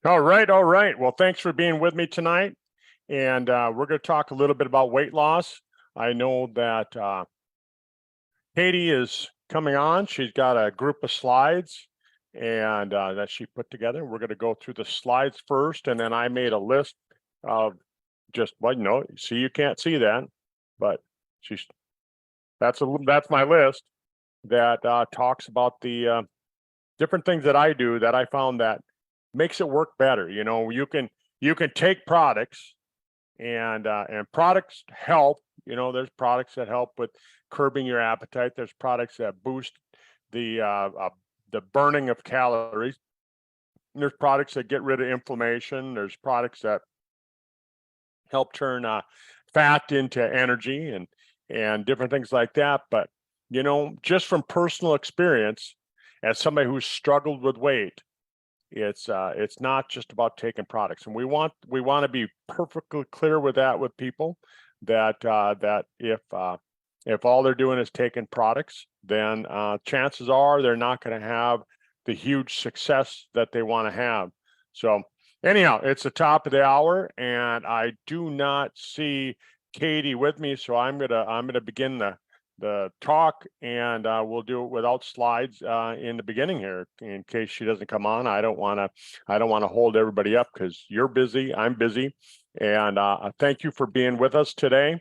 All right, all right. Well, thanks for being with me tonight. And we're going to talk a little bit about weight loss. I know that Katie is coming on. She's got a group of slides and that she put together. We're going to go through the slides first, and then I made a list of just, well, see, you can't see that, but she's that's my list that talks about the different things that I do that I found that makes it work better. You can take products and products help. There's products that help with curbing your appetite. There's products that boost the the burning of calories. There's products that get rid of inflammation. There's products that help turn fat into energy and different things like that. But just from personal experience, as somebody who's struggled with weight, it's not just about taking products, and we want to be perfectly clear with that with people that if all they're doing is taking products, then chances are they're not going to have the huge success that they want to have. So anyhow, it's the top of the hour, and I do not see Katie with me, so I'm gonna begin the talk, and we'll do it without slides in the beginning here in case she doesn't come on. I don't want to hold everybody up because you're busy, I'm busy, and thank you for being with us today.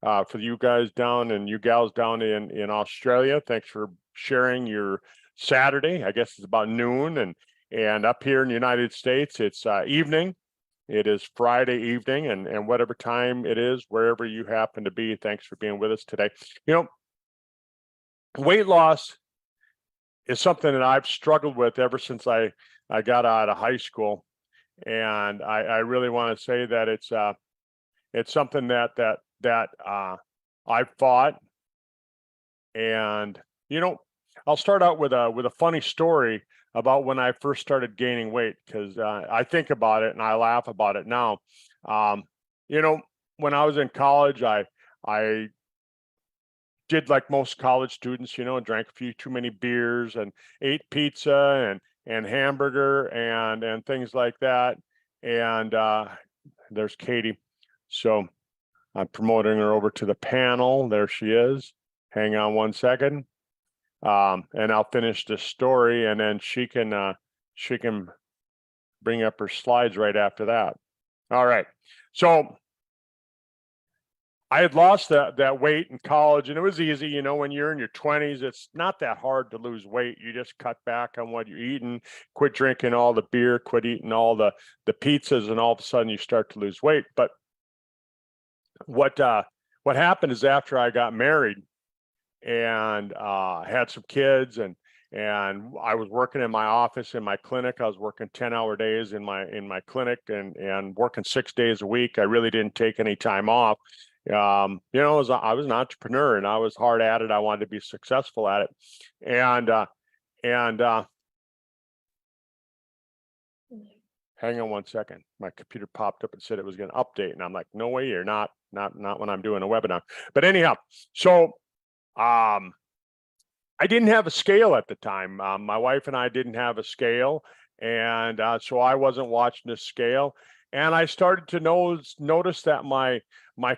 For you guys down and you gals down in Australia, thanks for sharing your Saturday. I guess it's about noon, and up here in the United States, it's evening. It is Friday evening, and whatever time it is, wherever you happen to be, thanks for being with us today. Weight loss is something that I've struggled with ever since I got out of high school, and I really want to say that it's something that I've fought. And I'll start out with a funny story about when I first started gaining weight, because I think about it and I laugh about it now. When I was in college, I did like most college students, drank a few too many beers and ate pizza and hamburger and things like that. And there's Katie. So I'm promoting her over to the panel. There she is. Hang on one second. And I'll finish this story, and then she can bring up her slides right after that. All right. So I had lost that weight in college, and it was easy. When you're in your 20s, it's not that hard to lose weight. You just cut back on what you're eating, quit drinking all the beer, quit eating all the pizzas, and all of a sudden you start to lose weight. But what happened is, after I got married and had some kids, and I was working in my office in my clinic. I was working 10-hour days in my clinic and working 6 days a week. I really didn't take any time off. I was an entrepreneur, and I was hard at it. I wanted to be successful at it, and hang on one second. My computer popped up and said it was going to update, and I'm like, no way, you're not when I'm doing a webinar. But anyhow, so I didn't have a scale at the time. My wife and I didn't have a scale, and so I wasn't watching the scale. And I started to notice that my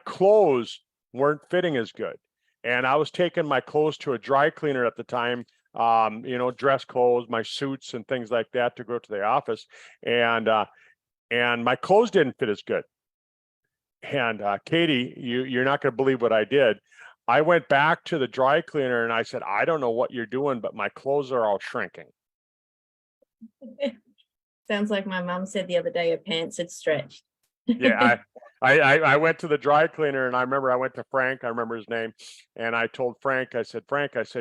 clothes weren't fitting as good. And I was taking my clothes to a dry cleaner at the time, dress clothes, my suits and things like that, to go to the office. And my clothes didn't fit as good. And Katie, you're not going to believe what I did. I went back to the dry cleaner and I said, I don't know what you're doing, but my clothes are all shrinking. Sounds like my mom said the other day her pants had stretched. Yeah, I went to the dry cleaner, and I remember I went to Frank, I remember his name, and I told Frank, I said,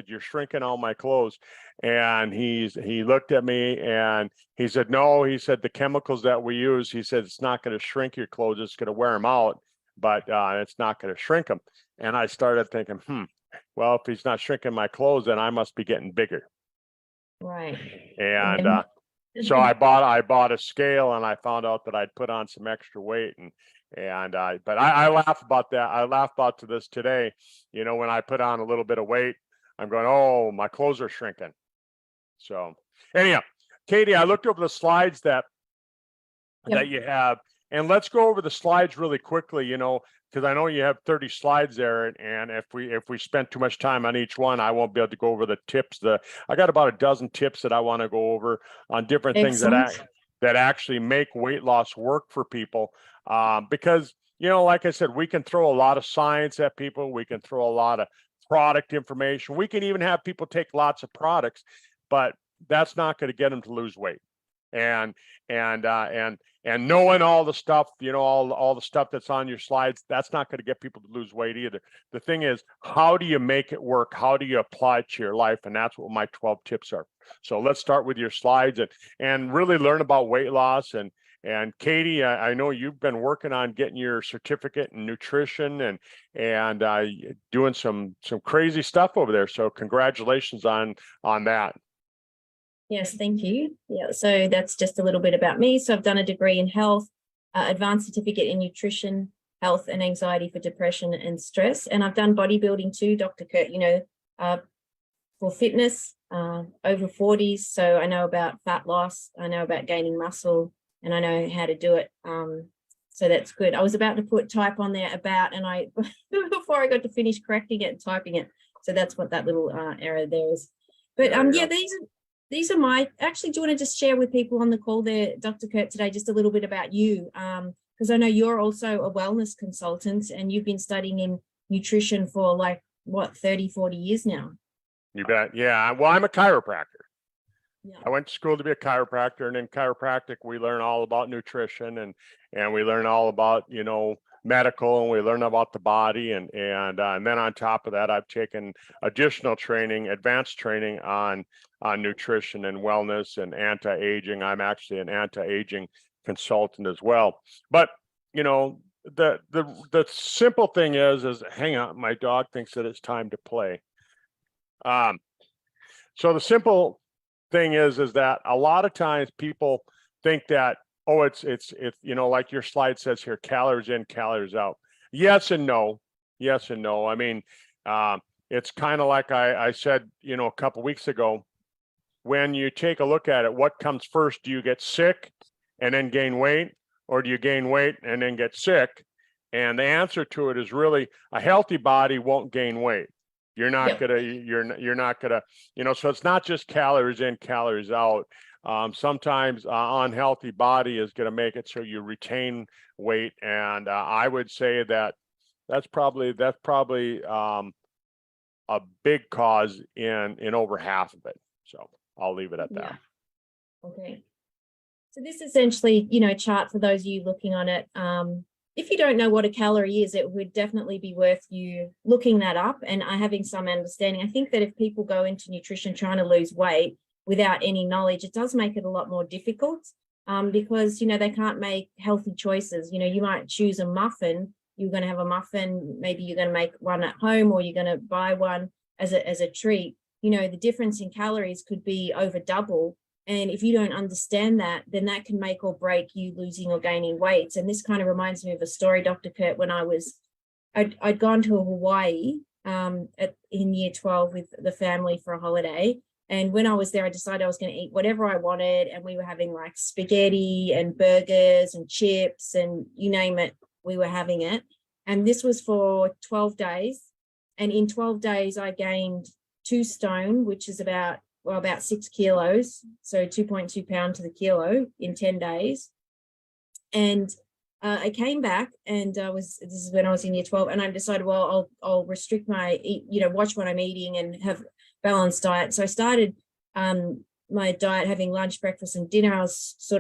you're shrinking all my clothes. And he looked at me and he said, no, he said, the chemicals that we use, he said, it's not going to shrink your clothes, it's going to wear them out, but it's not going to shrink them. And I started thinking, well, if he's not shrinking my clothes, then I must be getting bigger. Right. And so I bought a scale, and I found out that I'd put on some extra weight, but I laugh about that. I laugh about to this today. When I put on a little bit of weight, I'm going, oh, my clothes are shrinking. So anyhow, Katie, I looked over the slides that Yep. that you have. And let's go over the slides really quickly, because I know you have 30 slides there, and if we spend too much time on each one, I won't be able to go over the tips. I got about a dozen tips that I want to go over on different things Excellent. that actually make weight loss work for people. Because, like I said, we can throw a lot of science at people. We can throw a lot of product information. We can even have people take lots of products, but that's not going to get them to lose weight. And knowing all the stuff, all the stuff that's on your slides, that's not going to get people to lose weight either. The thing is, how do you make it work? How do you apply it to your life? And that's what my 12 tips are. So let's start with your slides and really learn about weight loss. And Katie, I know you've been working on getting your certificate in nutrition and doing some crazy stuff over there. So congratulations on that. Yes, thank you. Yeah, so that's just a little bit about me. So I've done a degree in health, advanced certificate in nutrition, health and anxiety for depression and stress. And I've done bodybuilding too, Dr. Curt, for fitness, over 40s. So I know about fat loss, I know about gaining muscle, and I know how to do it. So that's good. I was about to type on there about, and I, before I got to finish correcting it and typing it. So that's what that little error there is. But yeah, these are actually, do you want to just share with people on the call there, Dr. Curt, today, just a little bit about you? Because I know you're also a wellness consultant and you've been studying in nutrition for 30, 40 years now. You bet. Yeah. Well, I'm a chiropractor. Yeah. I went to school to be a chiropractor, and in chiropractic, we learn all about nutrition and we learn all about, medical, and we learn about the body. And then on top of that, I've taken additional training, advanced training on nutrition and wellness and anti-aging. I'm actually an anti-aging consultant as well. But, the simple thing is hang on, my dog thinks that it's time to play. So the simple thing is that a lot of times people think that, oh, it's like your slide says here, calories in, calories out. Yes and no. I mean, it's kind of like I said, a couple weeks ago, when you take a look at it, what comes first? Do you get sick and then gain weight, or do you gain weight and then get sick? And the answer to it is really, a healthy body won't gain weight. You're not gonna, you're not gonna, so it's not just calories in, calories out. Sometimes unhealthy body is going to make it so you retain weight, and I would say that's probably a big cause in over half of it. So I'll leave it at that. Okay. So this essentially, chart for those of you looking on it. If you don't know what a calorie is, it would definitely be worth you looking that up and having some understanding. I think that if people go into nutrition trying to lose weight without any knowledge, it does make it a lot more difficult because, they can't make healthy choices. You might choose a muffin. You're going to have a muffin. Maybe you're going to make one at home, or you're going to buy one as a treat. The difference in calories could be over double. And if you don't understand that, then that can make or break you losing or gaining weight. And this kind of reminds me of a story, Dr. Curt, when I'd gone to Hawaii in year 12 with the family for a holiday. And when I was there, I decided I was going to eat whatever I wanted. And we were having spaghetti and burgers and chips and you name it, we were having it. And this was for 12 days. And in 12 days, I gained 2 stone, which is about 6 kilos. So 2.2 pounds to the kilo in 10 days. And I came back and this is when I was in year 12, and I decided, well, I'll restrict my watch what I'm eating and have balanced diet. So I started my diet, having lunch, breakfast, and dinner. I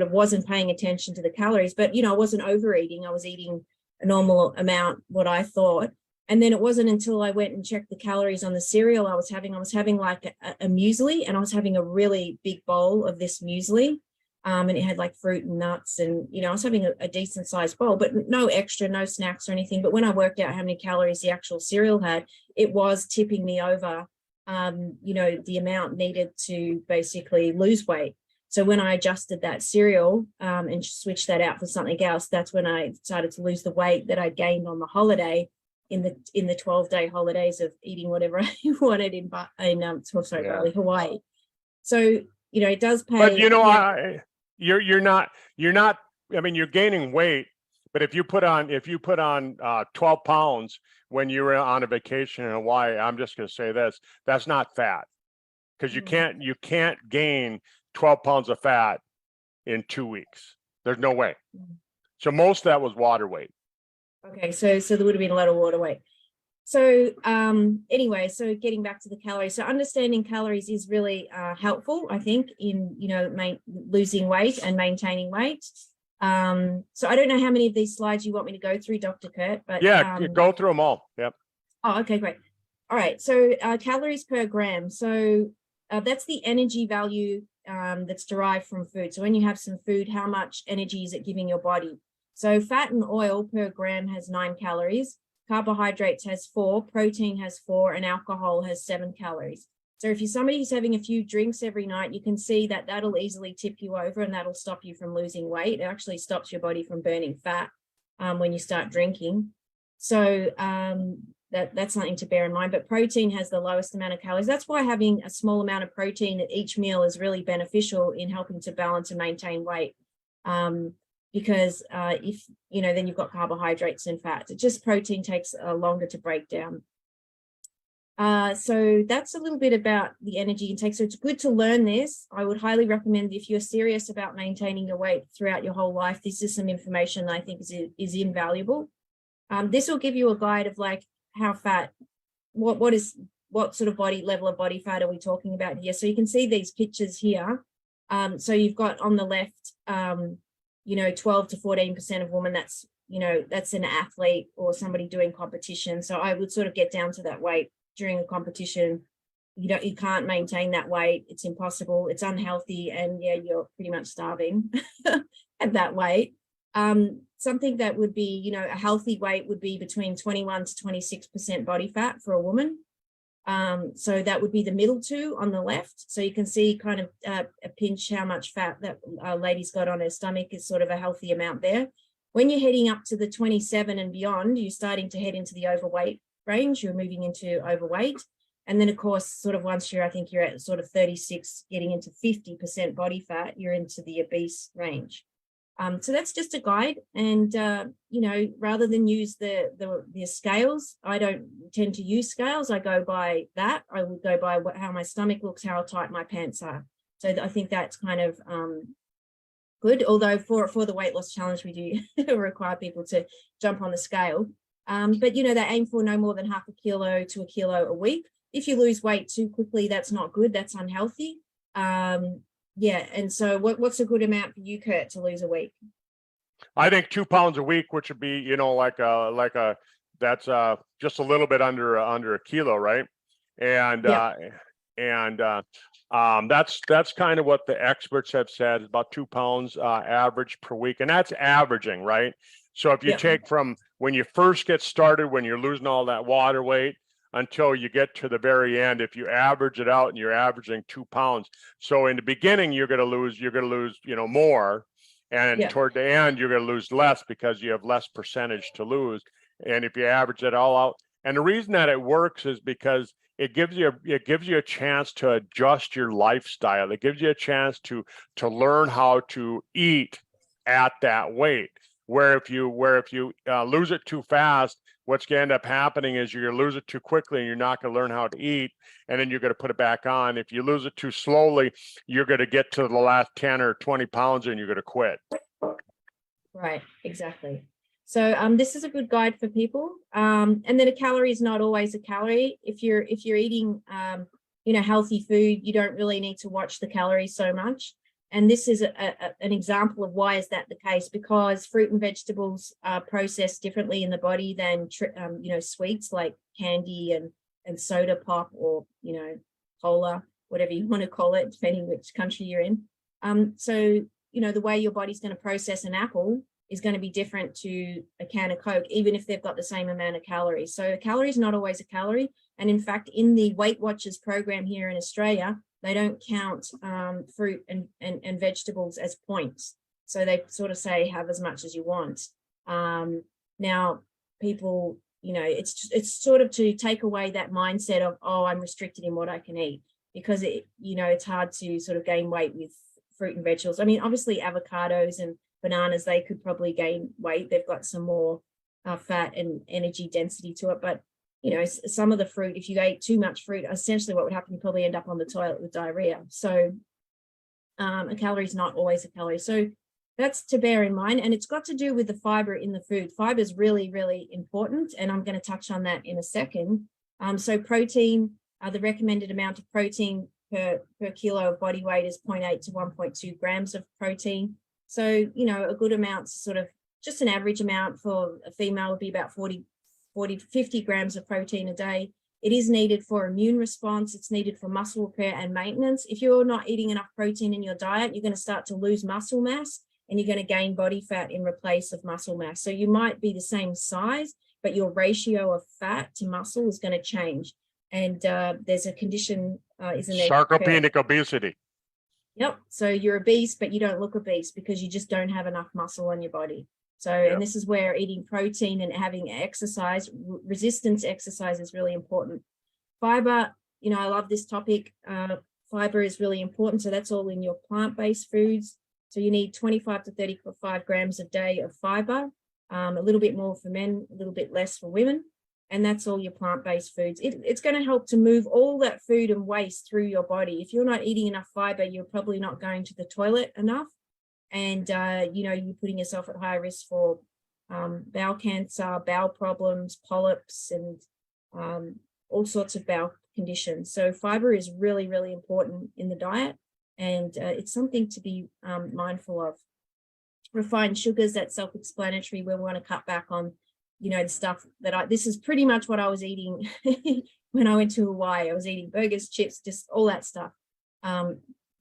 wasn't paying attention to the calories, but I wasn't overeating. I was eating a normal amount, what I thought. And then it wasn't until I went and checked the calories on the cereal I was having like a muesli, and I was having a really big bowl of this muesli. And it had fruit and nuts, and I was having a decent sized bowl, but no extra, no snacks or anything. But when I worked out how many calories the actual cereal had, it was tipping me over, the amount needed to basically lose weight. So when I adjusted that cereal and switched that out for something else, that's when I started to lose the weight that I gained on the holiday, in the 12-day holidays of eating whatever I wanted in Hawaii. So it does pay. But you're not I mean, you're gaining weight, but if you put on 12 pounds when you were on a vacation in Hawaii, I'm just going to say this, that's not fat, because you can't gain 12 pounds of fat in 2 weeks. There's no way. So most of that was water weight. Okay, so there would have been a lot of water weight. So anyway, so getting back to the calories, so understanding calories is really helpful, I think, in, you know, losing weight and maintaining weight. So I don't know how many of these slides you want me to go through, Dr. Curt, but yeah, go through them all. Yep. Oh, okay, great. All right, so calories per gram. So that's the energy value that's derived from food. So when you have some food, how much energy is it giving your body? So fat and oil per gram has 9 calories. Carbohydrates has 4, protein has 4, and alcohol has 7 calories. So if you're somebody who's having a few drinks every night, you can see that that'll easily tip you over, and that'll stop you from losing weight. It actually stops your body from burning fat when you start drinking. So that's something to bear in mind. But protein has the lowest amount of calories. That's why having a small amount of protein at each meal is really beneficial in helping to balance and maintain weight. Because if, you know, then you've got carbohydrates and fats. Just protein takes longer to break down. So that's a little bit about the energy intake. So it's good to learn this. I would highly recommend, if you're serious about maintaining your weight throughout your whole life, this is some information I think is invaluable. This will give you a guide of like how fat, what sort of level of body fat are we talking about here? So you can see these pictures here. So you've got on the left, you know, 12 to 14% of women, that's, you know, that's an athlete or somebody doing competition. So I would sort of get down to that weight during a competition. You can't maintain that weight. It's impossible. It's unhealthy. And yeah, you're pretty much starving at that weight. Something that would be, you know, a healthy weight would be between 21 to 26% body fat for a woman. So that would be the middle two on the left. So you can see kind of a pinch how much fat that lady's got on her stomach is sort of a healthy amount there. When you're heading up to the 27 and beyond, you're starting to head into the overweight range. You're moving into overweight. And then, of course, sort of once I think you're at sort of 36, getting into 50% body fat, you're into the obese range. So that's just a guide. And, you know, rather than use the scales, I don't tend to use scales. I go by that. I would go by how my stomach looks, how tight my pants are. So I think that's kind of good. Although for the weight loss challenge, we do require people to jump on the scale. But, you know, they aim for no more than half a kilo to a kilo a week. If you lose weight too quickly, that's not good. That's unhealthy. Yeah, and so what's a good amount for you, Curt, to lose a week? I think 2 pounds a week, which would be, you know, that's just a little bit under a kilo, right? And that's kind of what the experts have said, about 2 pounds average per week, and that's averaging, right? So if you take from when you first get started, when you're losing all that water weight, until you get to the very end, if you average it out and you're averaging 2 pounds. So in the beginning, you're going to lose, you know, more. And toward the end, you're going to lose less because you have less percentage to lose. And if you average it all out, and the reason that it works is because it gives you a chance to adjust your lifestyle. It gives you a chance to learn how to eat at that weight. Where if you lose it too fast, what's going to end up happening is you're going to lose it too quickly and you're not going to learn how to eat, and then you're going to put it back on. If you lose it too slowly, you're going to get to the last 10 or 20 pounds and you're going to quit. Right, exactly. So this is a good guide for people. And then a calorie is not always a calorie. If you're eating you know, healthy food, you don't really need to watch the calories so much. And this is an example of why is that the case, because fruit and vegetables are processed differently in the body than, you know, sweets like candy and soda pop, or, you know, cola, whatever you want to call it, depending which country you're in. So, you know, the way your body's going to process an apple is going to be different to a can of Coke, even if they've got the same amount of calories. So a calorie is not always a calorie. And in fact, in the Weight Watchers program here in Australia, they don't count fruit and vegetables as points. So they sort of say, have as much as you want. Now, people, you know, it's sort of to take away that mindset of, oh, I'm restricted in what I can eat, because you know, it's hard to sort of gain weight with fruit and vegetables. I mean, obviously avocados and bananas, they could probably gain weight. They've got some more fat and energy density to it. But, you know, some of the fruit, if you ate too much fruit, essentially what would happen, you probably end up on the toilet with diarrhea. So a calorie is not always a calorie. So that's to bear in mind. And it's got to do with the fiber in the food. Fiber is really, really important. And I'm going to touch on that in a second. So protein, the recommended amount of protein per kilo of body weight is 0.8 to 1.2 grams of protein. So, you know, a good amount, sort of just an average amount for a female would be about 40 to 50 grams of protein a day. It is needed for immune response. It's needed for muscle repair and maintenance. If you're not eating enough protein in your diet, you're going to start to lose muscle mass and you're going to gain body fat in replace of muscle mass. So you might be the same size, but your ratio of fat to muscle is going to change. And there's a condition, isn't there? Sarcopenic obesity. Yep. So you're obese, but you don't look obese because you just don't have enough muscle on your body. So, and this is where eating protein and having exercise, resistance exercise is really important. Fiber, you know, I love this topic. Fiber is really important. So that's all in your plant-based foods. So you need 25 to 35 grams a day of fiber, a little bit more for men, a little bit less for women. And that's all your plant-based foods. It's going to help to move all that food and waste through your body. If you're not eating enough fiber, you're probably not going to the toilet enough. And, you know, you're putting yourself at high risk for bowel cancer, bowel problems, polyps, and all sorts of bowel conditions. So fiber is really, really important in the diet. And it's something to be mindful of. Refined sugars, that's self-explanatory. We want to cut back on, you know, the stuff that this is pretty much what I was eating when I went to Hawaii. I was eating burgers, chips, just all that stuff.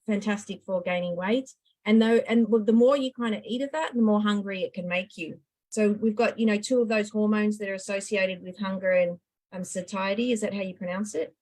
Fantastic for gaining weight. And the more you kind of eat of that, the more hungry it can make you. So we've got, you know, two of those hormones that are associated with hunger and satiety. Is that how you pronounce it?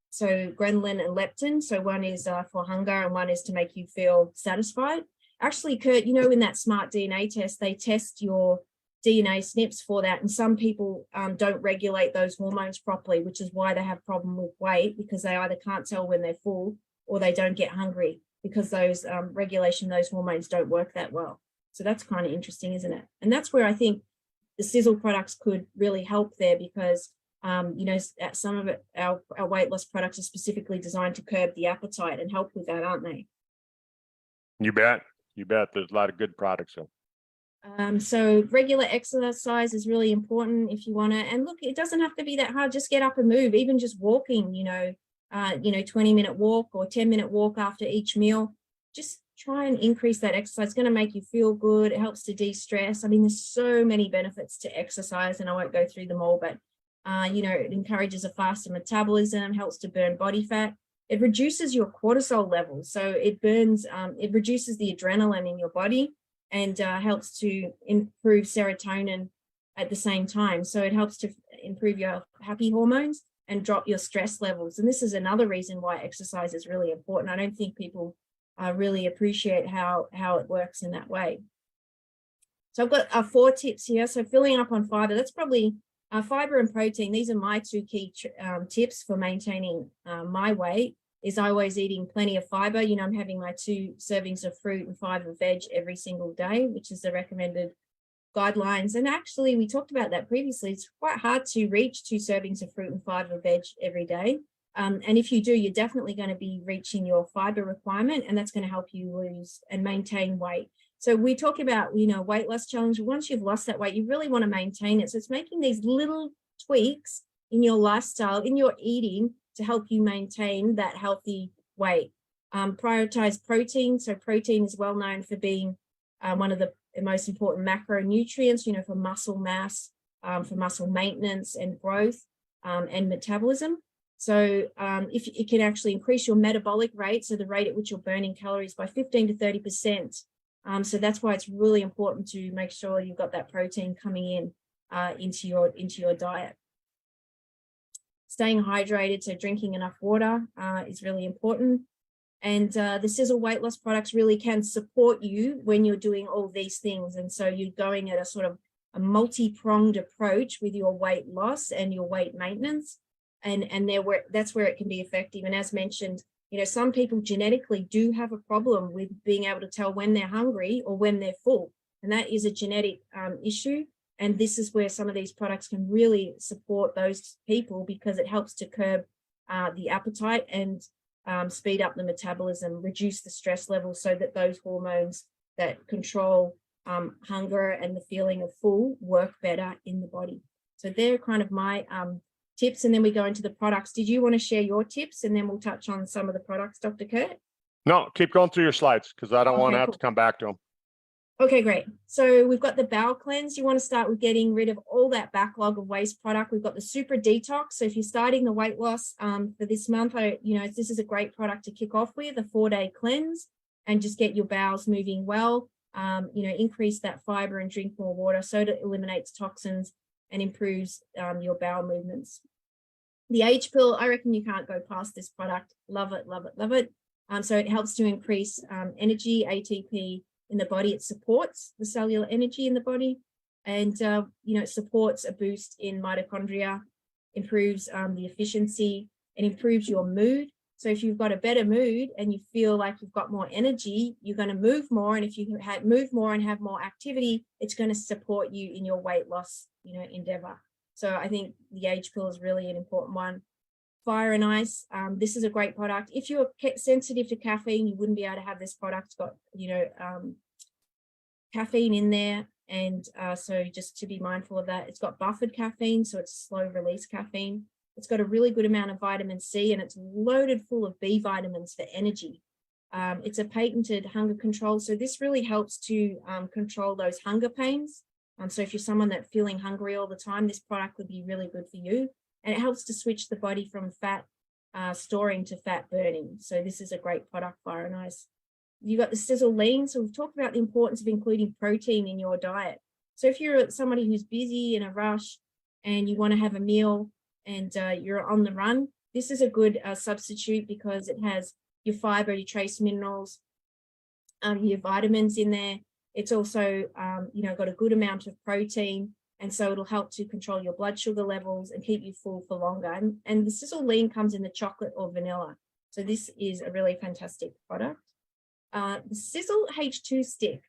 So ghrelin and leptin. So one is for hunger and one is to make you feel satisfied. Actually, Curt, you know, in that Smart DNA test, they test your DNA SNPs for that. And some people don't regulate those hormones properly, which is why they have problem with weight, because they either can't tell when they're full or they don't get hungry because those those hormones don't work that well. So that's kind of interesting, isn't it? And that's where I think the Sizzle products could really help there because, you know, some of it, our weight loss products are specifically designed to curb the appetite and help with that, aren't they? You bet. You bet. There's a lot of good products. So regular exercise is really important if you want to. And look, it doesn't have to be that hard. Just get up and move, even just walking, 20-minute walk or 10-minute walk after each meal. Just try and increase that exercise. It's going to make you feel good. It helps to de-stress. I mean, there's so many benefits to exercise and I won't go through them all, but, it encourages a faster metabolism, helps to burn body fat. It reduces your cortisol levels. So it reduces the adrenaline in your body and helps to improve serotonin at the same time. So it helps to improve your happy hormones and drop your stress levels. And this is another reason why exercise is really important. I don't think people really appreciate how it works in that way. So I've got 4 tips here. So filling up on fiber, that's probably fiber and protein. These are my 2 key tips for maintaining my weight. Is I always eating plenty of fiber. You know, I'm having my 2 servings of fruit and 5 of veg every single day, which is the recommended guidelines. And actually, we talked about that previously. It's quite hard to reach 2 servings of fruit and 5 of veg every day. And if you do, you're definitely going to be reaching your fiber requirement, and that's going to help you lose and maintain weight. So we talk about, weight loss challenge. Once you've lost that weight, you really want to maintain it. So it's making these little tweaks in your lifestyle, in your eating, to help you maintain that healthy weight. Prioritize protein. So protein is well known for being one of the most important macronutrients, for muscle mass, for muscle maintenance and growth and metabolism. So if it can actually increase your metabolic rate, so the rate at which you're burning calories, by 15 to 30%. So that's why it's really important to make sure you've got that protein coming in into your diet. Staying hydrated, so drinking enough water is really important. And the Sizzle weight loss products really can support you when you're doing all these things. And so you're going at a sort of a multi-pronged approach with your weight loss and your weight maintenance. And that's where it can be effective. And as mentioned, You know, some people genetically do have a problem with being able to tell when they're hungry or when they're full, and that is a genetic issue. And this is where some of these products can really support those people, because it helps to curb the appetite and speed up the metabolism, reduce the stress levels, so that those hormones that control hunger and the feeling of full work better in the body. So they're kind of my tips, and then we go into the products. Did you want to share your tips, and then we'll touch on some of the products, Dr. Curt? No, keep going through your slides, because I don't want to have cool. to come back to them. Okay, great. So we've got the bowel cleanse. You want to start with getting rid of all that backlog of waste product. We've got the super detox. So if you're starting the weight loss for this month, this is a great product to kick off with, a 4-day cleanse, and just get your bowels moving well. Increase that fiber and drink more water, so it eliminates toxins and improves your bowel movements. The Age Pill, I reckon you can't go past this product. Love it, love it, love it. So it helps to increase energy, ATP, in the body. It supports the cellular energy in the body, and it supports a boost in mitochondria, improves the efficiency, and improves your mood. So if you've got a better mood and you feel like you've got more energy, you're going to move more, and if you move more and have more activity, it's going to support you in your weight loss endeavor. So I think the Age Pill is really an important one. Fire and Ice, this is a great product. If you're sensitive to caffeine, you wouldn't be able to have this product. It's got caffeine in there, and so just to be mindful of that. It's got buffered caffeine, so it's slow release caffeine. It's got a really good amount of vitamin C, and it's loaded full of B vitamins for energy. It's a patented hunger control, so this really helps to control those hunger pains. So if you're someone that's feeling hungry all the time, this product would be really good for you. And it helps to switch the body from fat storing to fat burning. So this is a great product, Fire and Ice. You've got the Sizzle Lean. So we've talked about the importance of including protein in your diet. So if you're somebody who's busy, in a rush, and you want to have a meal and you're on the run, this is a good substitute, because it has your fiber, your trace minerals, your vitamins in there. It's also, got a good amount of protein. And so it'll help to control your blood sugar levels and keep you full for longer. And the Sizzle Lean comes in the chocolate or vanilla. So this is a really fantastic product. The Sizzle H2 stick.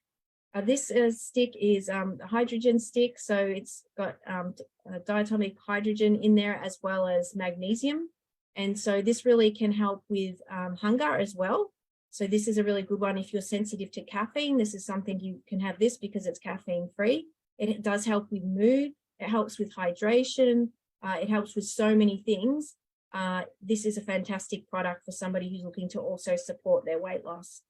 This stick is a hydrogen stick. So it's got diatomic hydrogen in there, as well as magnesium. And so this really can help with hunger as well. So this is a really good one if you're sensitive to caffeine. This is something you can have this, because it's caffeine free. It does help with mood. It helps with hydration. It helps with so many things. This is a fantastic product for somebody who's looking to also support their weight loss.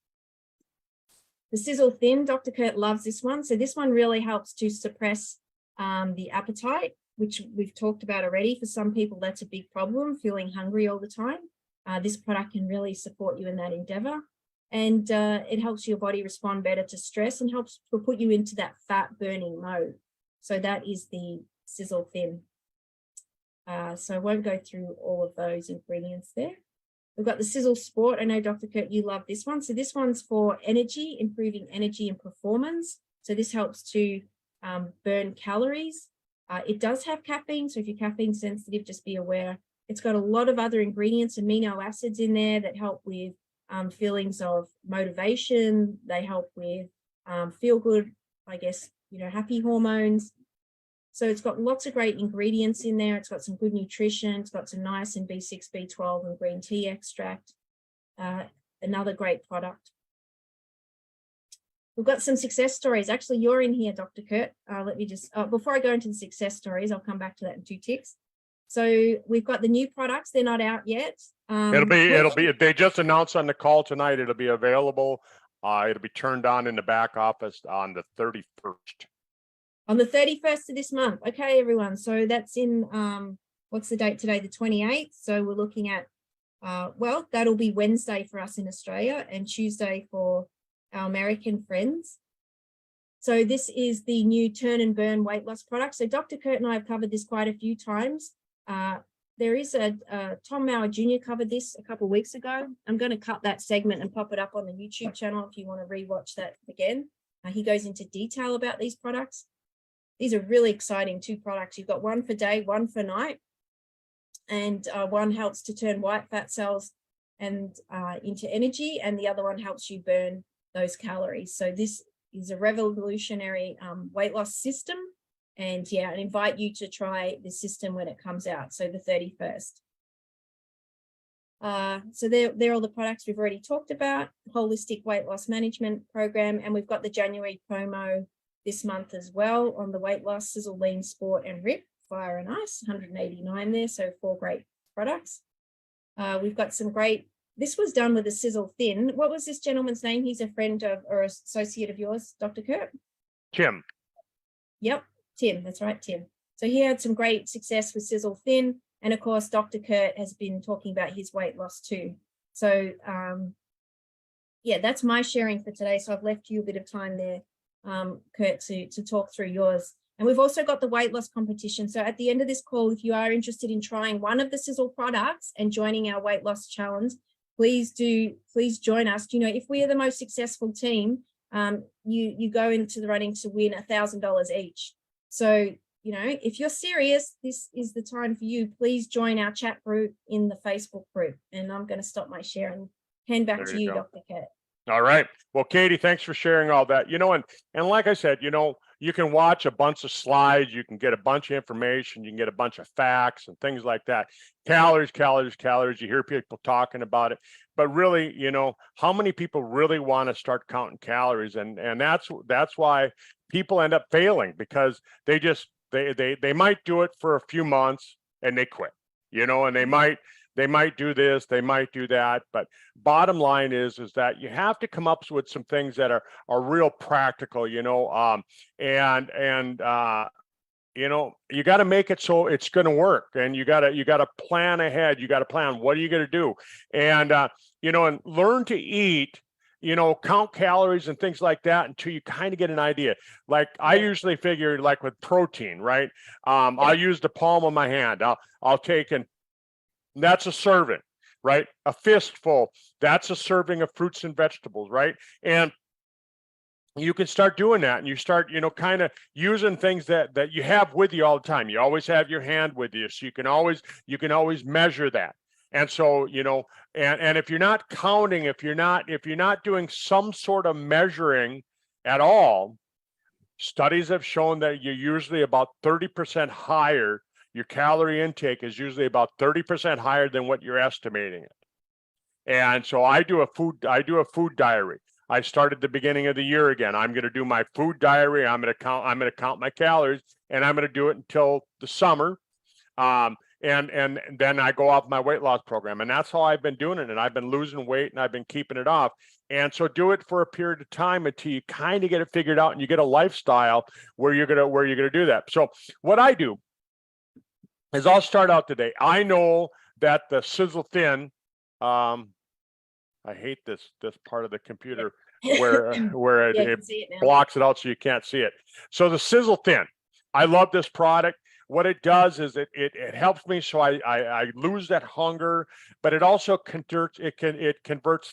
The Sizzle Thin, Dr. Curt loves this one. So this one really helps to suppress the appetite, which we've talked about already. For some people, that's a big problem, feeling hungry all the time. This product can really support you in that endeavor. And it helps your body respond better to stress, and helps to put you into that fat burning mode. So that is the Sizzle Thin. So I won't go through all of those ingredients there. We've got the Sizzle Sport. I know, Dr. Curt, you love this one. So this one's for energy, improving energy and performance. So this helps to burn calories. It does have caffeine, so if you're caffeine sensitive, just be aware. It's got a lot of other ingredients, amino acids in there, that help with feelings of motivation. They help with feel good, happy hormones. So it's got lots of great ingredients in there. It's got some good nutrition. It's got some niacin, B6, B12, and green tea extract. Another great product. We've got some success stories. Actually, you're in here, Dr. Curt. Let me just, before I go into the success stories, I'll come back to that in 2 ticks. So we've got the new products. They're not out yet. It'll be, they just announced on the call tonight, it'll be available. It'll be turned on in the back office on the 31st. On the 31st of this month. Okay, everyone. So that's in, what's the date today? The 28th. So we're looking at, that'll be Wednesday for us in Australia, and Tuesday for our American friends. So this is the new Turn and Burn weight loss product. So Dr. Curt and I have covered this quite a few times. There is Tom Mauer Jr. covered this a couple of weeks ago. I'm going to cut that segment and pop it up on the YouTube channel if you want to rewatch that again. He goes into detail about these products. These are really exciting 2 products. You've got one for day, one for night. And one helps to turn white fat cells and into energy, and the other one helps you burn those calories. So this is a revolutionary weight loss system. And yeah, I invite you to try the system when it comes out, so the 31st. So they're all the products we've already talked about. Holistic weight loss management program, and we've got the January promo this month as well on the weight loss: Sizzle, Lean, Sport, and Rip, Fire and Ice. 189 there, so 4 great products. We've got some great. This was done with a Sizzle Thin. What was this gentleman's name? He's a friend of or associate of yours, Dr. Curt? Tim. Yep, Tim. That's right, Tim. So he had some great success with Sizzle Thin. And of course, Dr. Curt has been talking about his weight loss too. So yeah, that's my sharing for today. So I've left you a bit of time there, Curt, to talk through yours. And we've also got the weight loss competition. So at the end of this call, if you are interested in trying one of the Sizzle products and joining our weight loss challenge, please join us. You know, if we are the most successful team, you go into the running to win $1,000 each. So, you know, if you're serious, this is the time for you. Please join our chat group in the Facebook group. And I'm going to stop my share and hand back to you, Dr. Curt. All right. Well, Katie, thanks for sharing all that. You know, and like I said, you know, you can watch a bunch of slides, you can get a bunch of information, you can get a bunch of facts and things like that. Calories, calories, calories. You hear people talking about it, but really, you know, how many people really want to start counting calories? And that's why people end up failing, because they just they might do it for a few months and they quit, you know, and they might do this, they might do that. But bottom line is that you have to come up with some things that are real practical, you know, you know, you got to make it so it's going to work, and you got to plan ahead. You got to plan, what are you going to do? And, you know, and learn to eat, you know, count calories and things like that until you kind of get an idea. Like I usually figure, like with protein, right? I'll use the palm of my hand. I'll take, and that's a serving, right? A fistful, that's a serving of fruits and vegetables, right? And you can start doing that, and you start, you know, kind of using things that you have with you all the time. You always have your hand with you, so you can always measure that. And so, you know, and if you're not counting, if you're not doing some sort of measuring at all, studies have shown that you're usually about 30% higher. Your calorie intake is usually about 30% higher than what you're estimating it. And so I do a food diary. I started the beginning of the year again. I'm going to do my food diary. I'm going to count my calories, and I'm going to do it until the summer. And then I go off my weight loss program, and that's how I've been doing it. And I've been losing weight, and I've been keeping it off. And so do it for a period of time until you kind of get it figured out, and you get a lifestyle where you're gonna do that. So what I do is I'll start out today. I know that the Sizzle Thin, I hate this part of the computer where it blocks it out so you can't see it. So the Sizzle Thin, I love this product. What it does is it helps me so I lose that hunger, but it also converts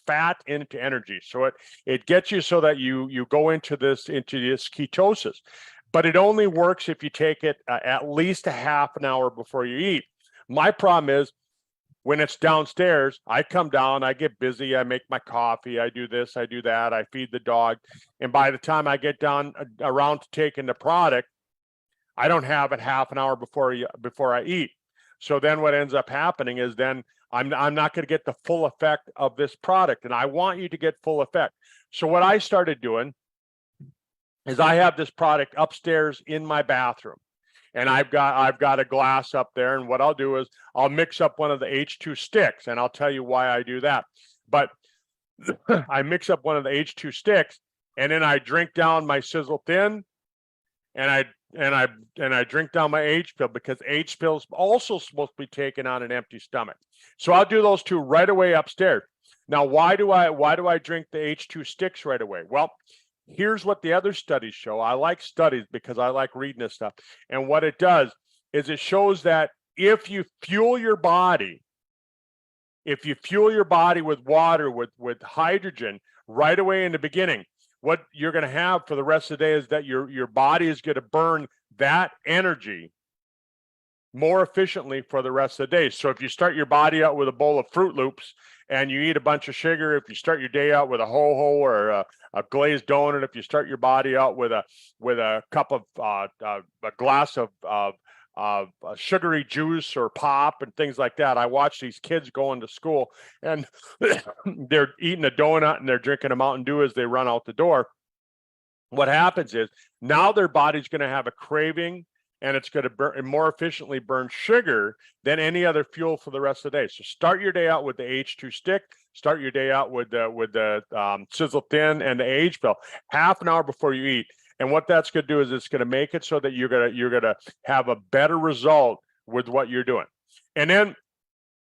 fat into energy. So it gets you so that you go into this ketosis. But it only works if you take it at least a half an hour before you eat. My problem is, when it's downstairs, I come down, I get busy, I make my coffee, I do this, I do that, I feed the dog. And by the time I get down around to taking the product, I don't have it half an hour before I eat. So then what ends up happening is then I'm not going to get the full effect of this product. And I want you to get full effect. So what I started doing is I have this product upstairs in my bathroom. And I've got a glass up there, and what I'll do is I'll mix up one of the H2 sticks, and I'll tell you why I do that. But I mix up one of the H2 sticks, and then I drink down my Sizzle Thin, and I drink down my H pill, because H pill is also supposed to be taken on an empty stomach. So I'll do those two right away upstairs. Now, why do I drink the H2 sticks right away? Well, here's what the other studies show. I like studies because I like reading this stuff. And what it does is it shows that if you fuel your body with water, with hydrogen right away in the beginning, what you're going to have for the rest of the day is that your body is going to burn that energy more efficiently for the rest of the day. So if you start your body out with a bowl of Fruit Loops and you eat a bunch of sugar, if you start your day out with a ho-ho or a glazed donut, if you start your body out with a cup of a glass of sugary juice or pop and things like that. I watch these kids going to school and they're eating a donut and they're drinking a Mountain Dew as they run out the door. What happens is now their body's going to have a craving, and it's going to burn more efficiently burn sugar than any other fuel for the rest of the day. So start your day out with the H2 stick. Start your day out with the Sizzle Thin and the age pill half an hour before you eat. And what that's going to do is it's going to make it so that you're gonna have a better result with what you're doing. And then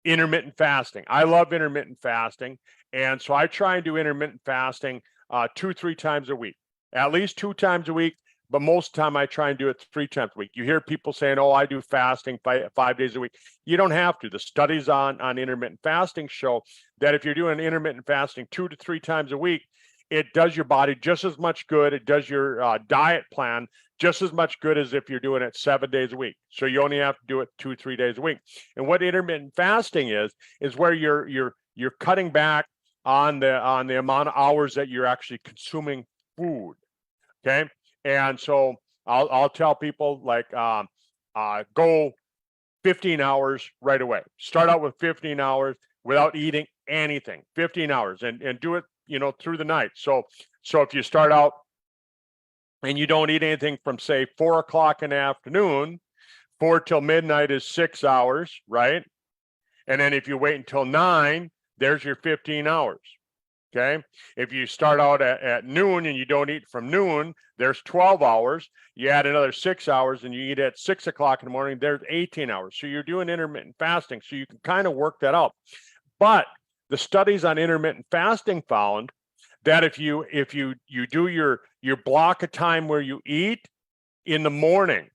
intermittent fasting. I love intermittent fasting, and so I try and do intermittent fasting 2-3 times a week, at least 2 times a week. But most of the time I try and do it 3 times a week. You hear people saying, oh, I do fasting 5 days a week. You don't have to. The studies on intermittent fasting show that if you're doing intermittent fasting 2 to 3 times a week, it does your body just as much good. It does your diet plan just as much good as if you're doing it 7 days a week. So you only have to do it 2-3 days a week. And what intermittent fasting is where you're cutting back on the amount of hours that you're actually consuming food. Okay. And so I'll tell people, like, go 15 hours right away. Start out with 15 hours without eating anything, 15 hours, and do it, through the night. So if you start out and you don't eat anything from, say, 4 o'clock in the afternoon, 4 till midnight is 6 hours, right? And then if you wait until 9, there's your 15 hours. Okay. If you start out at noon and you don't eat from noon, there's 12 hours. You add another 6 hours and you eat at 6 o'clock in the morning, there's 18 hours. So you're doing intermittent fasting. So you can kind of work that out. But the studies on intermittent fasting found that if you do your block of time where you eat in the morning,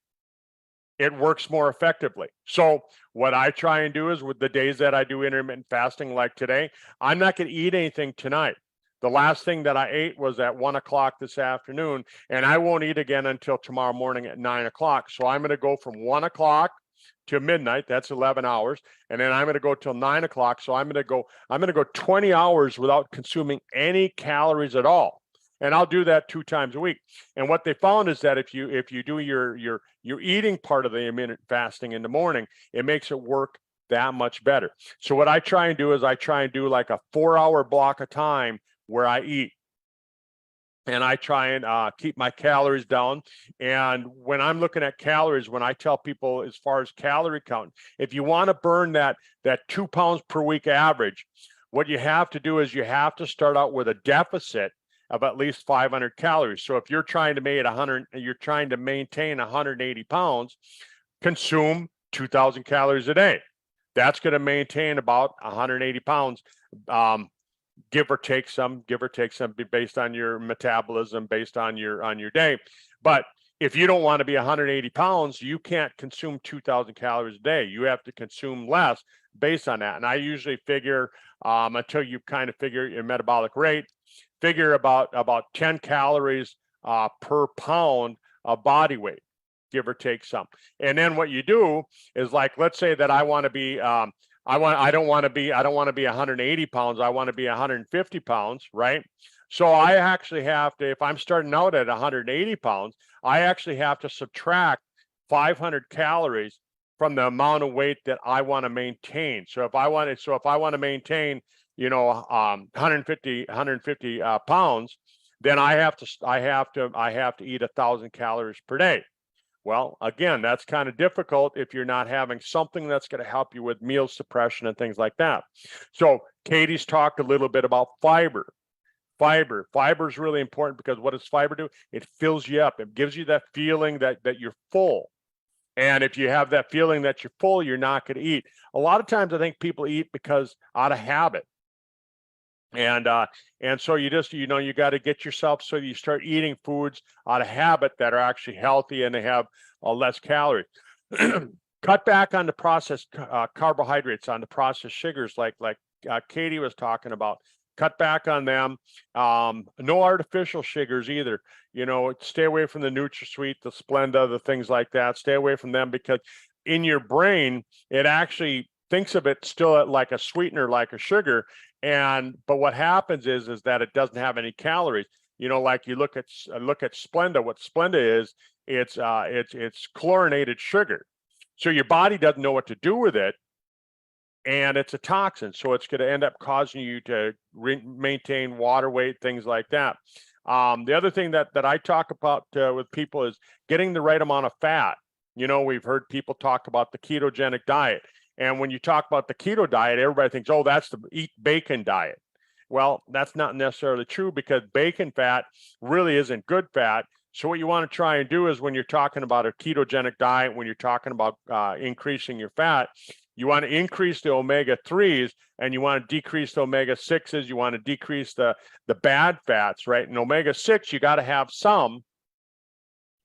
it works more effectively. So what I try and do is, with the days that I do intermittent fasting, like today, I'm not going to eat anything tonight. The last thing that I ate was at 1 o'clock this afternoon, and I won't eat again until tomorrow morning at 9 o'clock. So I'm going to go from 1 o'clock to midnight. That's 11 hours. And then I'm going to go till 9 o'clock. So I'm going to go 20 hours without consuming any calories at all. And I'll do that 2 times a week. And what they found is that if you do your eating part of the intermittent fasting in the morning, it makes it work that much better. So what I try and do is I try and do like a 4-hour block of time where I eat. And I try and keep my calories down. And when I'm looking at calories, when I tell people as far as calorie count, if you want to burn that 2 pounds per week average, what you have to do is you have to start out with a deficit of at least 500 calories. So if you're trying to maintain 180 pounds, consume 2,000 calories a day. That's going to maintain about 180 pounds, give or take some, based on your metabolism, based on your day. But if you don't want to be 180 pounds, you can't consume 2,000 calories a day. You have to consume less based on that. And I usually figure, until you kind of figure your metabolic rate, figure about 10 calories per pound of body weight, give or take some. And then what you do is, like, let's say that I want to be, I don't want to be 180 pounds. I want to be 150 pounds, right? So I actually have to, if I'm starting out at 180 pounds, I actually have to subtract 500 calories from the amount of weight that I want to maintain. So if I want to maintain, 150 pounds, then I have to eat 1,000 calories per day. Well, again, that's kind of difficult if you're not having something that's going to help you with meal suppression and things like that. So Katie's talked a little bit about fiber. Fiber is really important, because what does fiber do? It fills you up. It gives you that feeling that you're full. And if you have that feeling that you're full, you're not going to eat. A lot of times I think people eat because out of habit. And so you just, you got to get yourself so you start eating foods out of habit that are actually healthy and they have less calories. Cut back on the processed carbohydrates, on the processed sugars, like Katie was talking about. Cut back on them. No artificial sugars either. Stay away from the NutraSweet, the Splenda, the things like that. Stay away from them, because in your brain, it actually thinks of it still like a sweetener, like a sugar. But what happens is that it doesn't have any calories. Like you look at Splenda. What Splenda is, it's chlorinated sugar. So your body doesn't know what to do with it, and it's a toxin. So it's going to end up causing you to maintain water weight, things like that. The other thing that I talk about with people is getting the right amount of fat. We've heard people talk about the ketogenic diet. And when you talk about the keto diet, everybody thinks, oh, that's the eat bacon diet. Well, that's not necessarily true, because bacon fat really isn't good fat. So what you want to try and do is, when you're talking about a ketogenic diet, when you're talking about increasing your fat, you want to increase the omega-3s, and you want to decrease the omega-6s. You want to decrease the bad fats, right? And omega-6, you got to have some,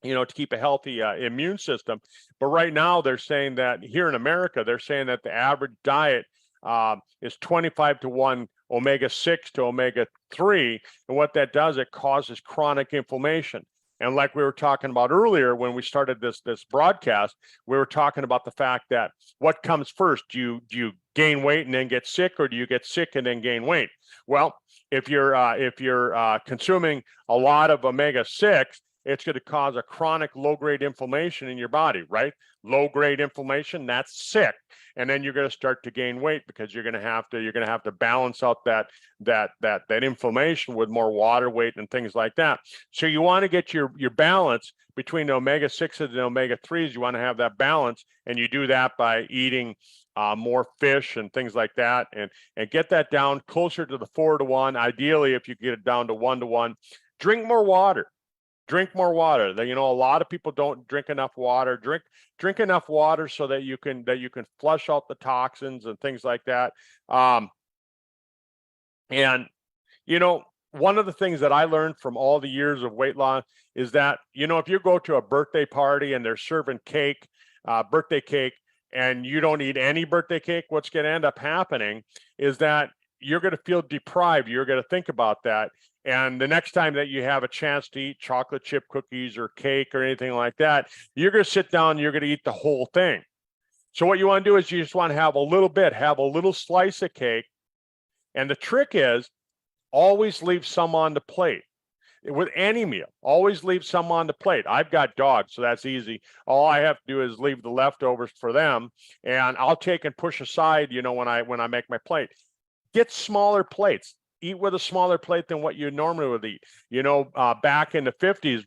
to keep a healthy immune system. But right now, they're saying that here in America, they're saying that the average diet is 25-to-1 omega-6 to omega-3. And what that does, it causes chronic inflammation. And like we were talking about earlier, when we started this broadcast, we were talking about the fact that what comes first? Do you gain weight and then get sick, or do you get sick and then gain weight? Well, if you're consuming a lot of omega-6, it's going to cause a chronic low-grade inflammation in your body, right? Low-grade inflammation, that's sick. And then you're going to start to gain weight, because you're going to have to balance out that inflammation with more water weight and things like that. So you want to get your balance between the omega-6s and the omega-3s. You want to have that balance, and you do that by eating more fish and things like that, and get that down closer to the 4-to-1. Ideally, if you get it down to 1-to-1, drink more water. Drink more water. A lot of people don't drink enough water. Drink enough water so that you can flush out the toxins and things like that. And one of the things that I learned from all the years of weight loss is that, if you go to a birthday party and they're serving cake, birthday cake, and you don't eat any birthday cake, what's going to end up happening is that you're going to feel deprived. You're going to think about that. And the next time that you have a chance to eat chocolate chip cookies or cake or anything like that, you're going to sit down and you're going to eat the whole thing. So what you want to do is, you just want to have a little slice of cake. And the trick is, always leave some on the plate. With any meal, always leave some on the plate. I've got dogs, so that's easy. All I have to do is leave the leftovers for them, and I'll take and push aside, when I make my plate. Get smaller plates. Eat with a smaller plate than what you normally would eat. Back in the 50s,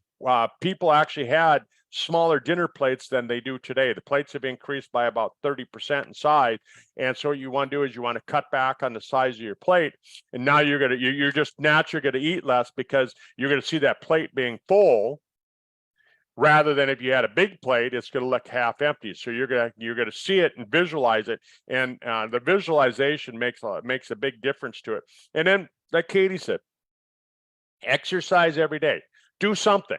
people actually had smaller dinner plates than they do today. The plates have increased by about 30% in size. And so what you want to do is, you want to cut back on the size of your plate. And now you're just naturally going to eat less, because you're going to see that plate being full, rather than if you had a big plate, it's going to look half empty. So you're going to see it and visualize it. And the visualization makes a big difference to it. And then, like Katie said, exercise every day. Do something.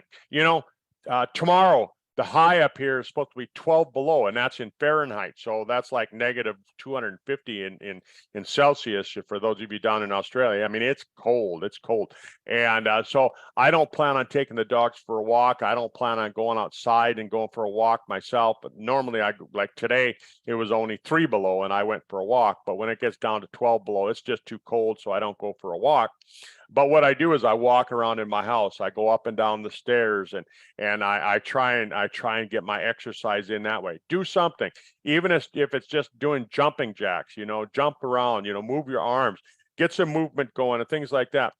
Tomorrow, the high up here is supposed to be 12 below, and that's in Fahrenheit. So that's like negative 250 in Celsius for those of you down in Australia. I mean, it's cold. It's cold. And so I don't plan on taking the dogs for a walk. I don't plan on going outside and going for a walk myself. But normally, like today, it was only 3 below, and I went for a walk. But when it gets down to 12 below, it's just too cold, so I don't go for a walk. But what I do is, I walk around in my house. I go up and down the stairs, and I try and get my exercise in that way. Do something, even if it's just doing jumping jacks. Jump around. Move your arms, get some movement going, and things like that.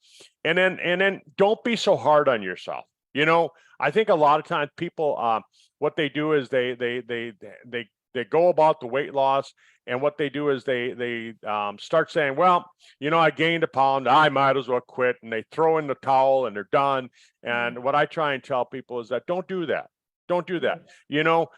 And then don't be so hard on yourself. I think a lot of times people, what they do is they go about the weight loss, and what they do is they start saying, well, I gained a pound, I might as well quit, and they throw in the towel and they're done. And what I try and tell people is that don't do that. Don't do that.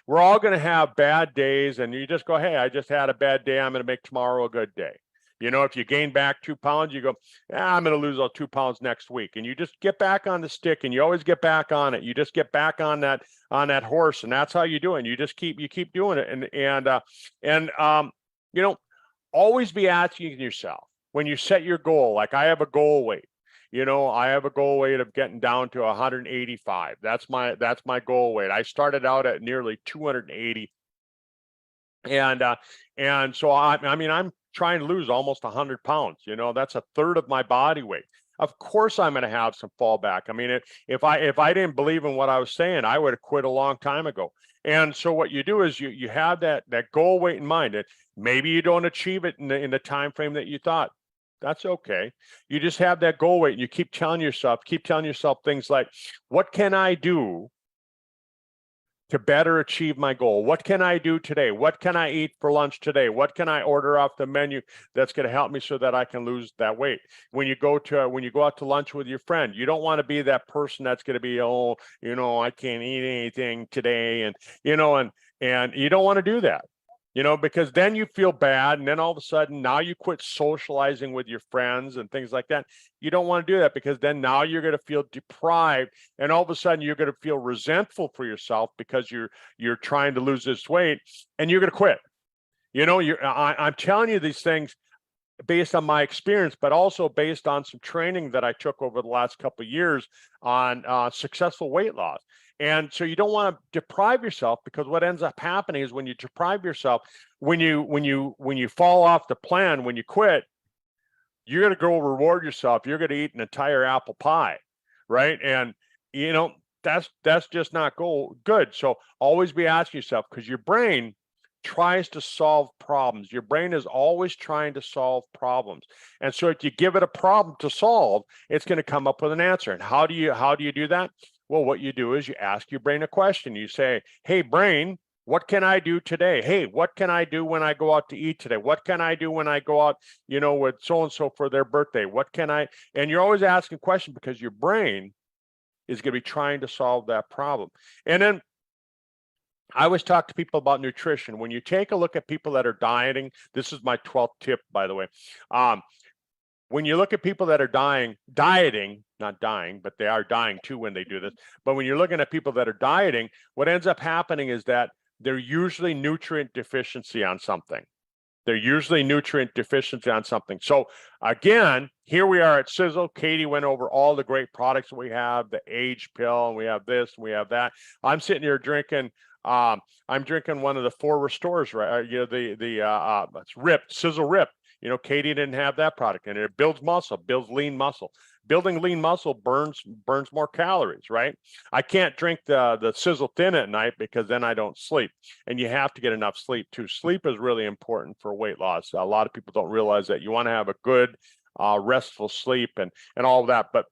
We're all going to have bad days, and you just go, hey, I just had a bad day, I'm going to make tomorrow a good day. If you gain back 2 pounds, you go, I'm going to lose those 2 pounds next week. And you just get back on the stick, and you always get back on it. You just get back on that horse. And that's how you do it. And you keep doing it. And always be asking yourself, when you set your goal, like I have a goal weight, I have a goal weight of getting down to 185. That's my goal weight. I started out at nearly 280. And so I mean, I'm trying to lose almost 100 pounds. You know, that's a third of my body weight. Of course, I'm going to have some fallback. I mean, if I didn't believe in what I was saying, I would have quit a long time ago. And so what you do is you have that goal weight in mind. And maybe you don't achieve it in the time frame that you thought. That's okay. You just have that goal weight and you keep telling yourself things like, what can I do to better achieve my goal? What can I do today? What can I eat for lunch today? What can I order off the menu that's going to help me so that I can lose that weight? When you go out to lunch with your friend, you don't want to be that person that's going to be, oh, you know, I can't eat anything today. And, you know, and you don't want to do that. You know, because then you feel bad. And then all of a sudden now you quit socializing with your friends and things like that. You don't want to do that because then now you're going to feel deprived. And all of a sudden you're going to feel resentful for yourself because you're trying to lose this weight and you're going to quit. You know, I'm telling you these things based on my experience, but also based on some training that I took over the last couple of years on successful weight loss. And so you don't want to deprive yourself, because what ends up happening is when you deprive yourself, when you fall off the plan, when you quit, you're going to go reward yourself. You're going to eat an entire apple pie, right? And you know, that's just not good. So always be asking yourself, because your brain tries to solve problems. Your brain is always trying to solve problems. And so if you give it a problem to solve, it's going to come up with an answer. And how do you do that? Well, what you do is you ask your brain a question. You say, hey, brain, what can I do today? Hey, what can I do when I go out to eat today? What can I do when I go out, you know, with so-and-so for their birthday? What can I, and you're always asking questions because your brain is going to be trying to solve that problem. And then I always talk to people about nutrition. When you take a look at people that are dieting, this is my 12th tip, by the way. When you look at people that are dieting, not dying, but they are dying too when they do this. But when you're looking at people that are dieting, what ends up happening is that they're usually nutrient deficiency on something. So again, here we are at Sizzle. Katie went over all the great products we have, the age pill, and we have this, and we have that. I'm sitting here drinking. I'm drinking one of the 4 Restores, right? You know, it's Ripped, Sizzle Ripped. You know, Katie didn't have that product, and it builds muscle, builds lean muscle. Building lean muscle burns more calories, right? I can't drink the Sizzle Thin at night because then I don't sleep. And you have to get enough sleep too. Sleep is really important for weight loss. A lot of people don't realize that. You want to have a good restful sleep and all of that, but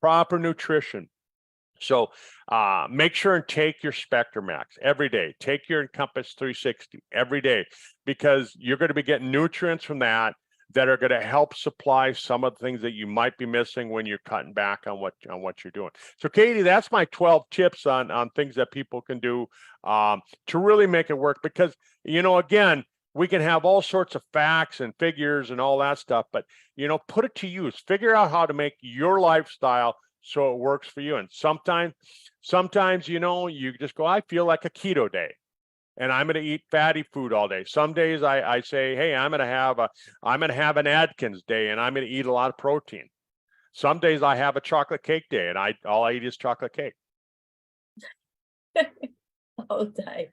proper nutrition. So make sure and take your Spectrum Max every day. Take your Encompass 360 every day, because you're going to be getting nutrients from that are going to help supply some of the things that you might be missing when you're cutting back on what you're doing. So Katie, that's my 12 tips on things that people can do to really make it work. Because, you know, again, we can have all sorts of facts and figures and all that stuff, but, you know, put it to use. Figure out how to make your lifestyle so it works for you. And sometimes, you know, you just go, I feel like a keto day and I'm going to eat fatty food all day. Some days I say, hey, I'm going to have an Atkins day and I'm going to eat a lot of protein. Some days I have a chocolate cake day and all I eat is chocolate cake. All day.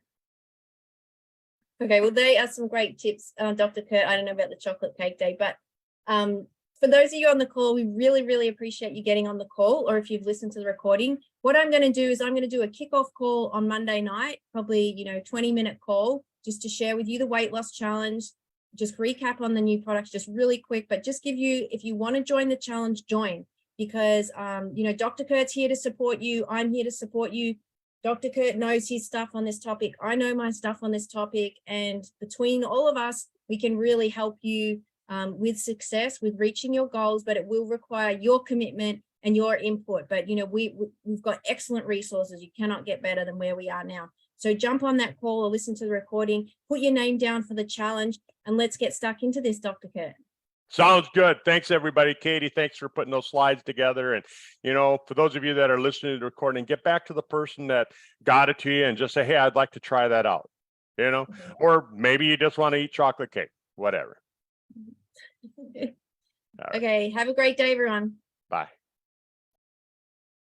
Okay, well, there are some great tips, Dr. Curt. I don't know about the chocolate cake day, but for those of you on the call, we really, really appreciate you getting on the call, or if you've listened to the recording. What I'm going to do is I'm going to do a kickoff call on Monday night, probably, 20-minute call, just to share with you the weight loss challenge, just recap on the new products, just really quick, but just give you, if you want to join the challenge, join, because, Dr. Curt's here to support you. I'm here to support you. Dr. Curt knows his stuff on this topic. I know my stuff on this topic. And between all of us, we can really help you with success, with reaching your goals, but it will require your commitment and your input. But, we've got excellent resources. You cannot get better than where we are now. So jump on that call or listen to the recording, put your name down for the challenge, and let's get stuck into this, Dr. Curt. Sounds good. Thanks, everybody. Katie, thanks for putting those slides together. And, for those of you that are listening to the recording, get back to the person that got it to you and just say, hey, I'd like to try that out, or maybe you just want to eat chocolate cake, whatever. Okay. Have a great day, everyone. Bye.